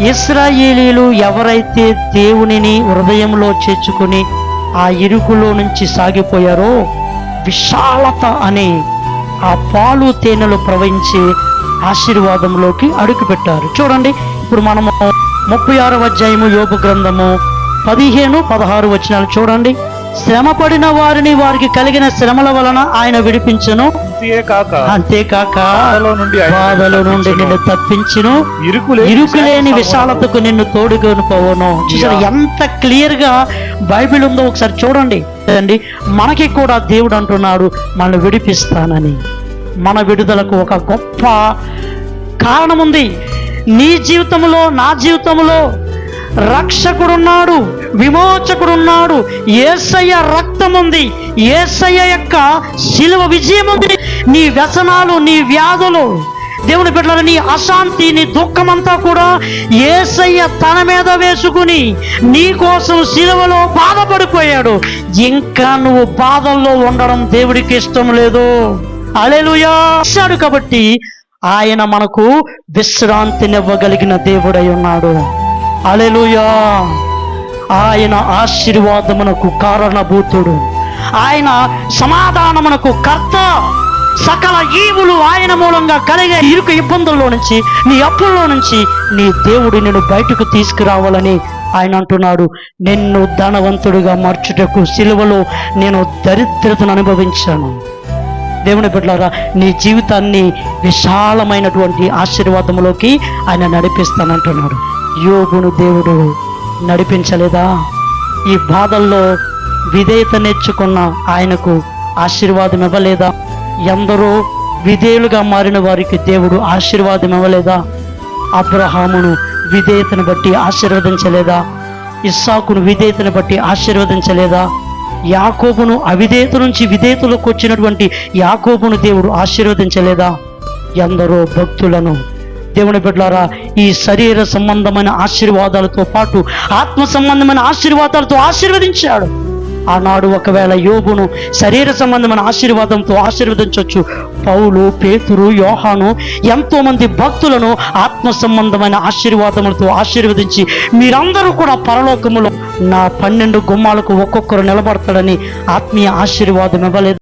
ఇశ్రాయేలీయులు ఎవరైతే దేవునిని హృదయంలో చేర్చుకుని ఆ ఇరుకులో నుంచి సాగిపోయారో విశాలత అనే ఆ పాలు తేనెలు ప్రవహించే ఆశీర్వాదంలోకి అడుగుపెట్టారు. చూడండి, ఇప్పుడు మనము 36వ అధ్యాయము యోబు గ్రంథము 15-16 వచనాలు చూడండి. శ్రమపడిన వారిని వారికి కలిగిన శ్రమల వలన ఆయన విడిపించును, అంతేకాక బాధల నుండి నిన్ను తప్పించును, ఇరుకులేని విశాలతకు నిన్ను తోడుకొని పోవను. చూసారు ఎంత క్లియర్ గా బైబిల్ ఉందో ఒకసారి చూడండి. మనకి కూడా దేవుడు అంటున్నాడు మనల్ని విడిపిస్తానని. మన విడుదలకు ఒక గొప్ప కారణం ఉంది. నీ జీవితంలో, నా జీవితంలో రక్షకుడున్నాడు, విమోచకుడున్నాడు. యేసయ్య రక్తం ఉంది, యేసయ్య యొక్క శిలువ విజయం ఉంది. నీ వ్యసనాలు, నీ వ్యాధులు, దేవుని బిడ్డలారా, నీ అశాంతి, నీ దుఃఖమంతా కూడా యేసయ్య తన మీద వేసుకుని నీ కోసం శిలువలో బాధపడిపోయాడు. ఇంకా నువ్వు బాధల్లో ఉండడం దేవుడికి ఇష్టం లేదు. హల్లెలూయా. కాబట్టి ఆయన మనకు విశ్రాంతినివ్వగలిగిన దేవుడై ఉన్నాడు. హల్లెలూయా. ఆయన ఆశీర్వాదమునకు కారణభూతుడు, ఆయన సమాధానమునకు కర్త. సకల ఈవులు ఆయన మూలంగా కలిగే ఇరుకు ఇబ్బందుల్లో నుంచి, నీ అప్పుల్లో నుంచి నీ దేవుడు నిన్ను బయటకు తీసుకురావాలని ఆయన అంటున్నాడు. నిన్ను ధనవంతుడిగా మార్చుటకు సిలువలో నేను దరిద్రతను అనుభవించాను. దేవుని బిడ్డలారా, నీ జీవితాన్ని విశాలమైనటువంటి ఆశీర్వాదములోకి ఆయన నడిపిస్తానంటున్నాడు. యోబును దేవుడు నడిపించలేదా? ఈ బాధల్లో విధేయత నేర్చుకున్న ఆయనకు ఆశీర్వాదం ఇవ్వలేదా? ఎందరో విధేయులుగా మారిన వారికి దేవుడు ఆశీర్వాదం ఇవ్వలేదా? అబ్రహామును విధేయతను బట్టి ఆశీర్వదించలేదా? ఇస్సాకును విధేయతను బట్టి ఆశీర్వదించలేదా? యాకోబును అవిధేయత నుంచి విధేయతలోకి వచ్చినటువంటి యాకోబును దేవుడు ఆశీర్వదించలేదా? ఎందరో భక్తులను దేవుని బిడ్డలారా, ఈ శరీర సంబంధమైన ఆశీర్వాదాలతో పాటు ఆత్మ సంబంధమైన ఆశీర్వాదాలతో ఆశీర్వదించాడు. ఆనాడు ఒకవేళ యోబును శరీర సంబంధమైన ఆశీర్వాదంతో ఆశీర్వదించవచ్చు. పౌలు, పేతురు, యోహాను ఎంతో మంది భక్తులను ఆత్మ సంబంధమైన ఆశీర్వాదములతో ఆశీర్వదించి మీరందరూ కూడా పరలోకములో నా 12 గుమ్మాలకు ఒక్కొక్కరు నిలబడతాడని ఆత్మీయ ఆశీర్వాదం ఇవ్వలేదు.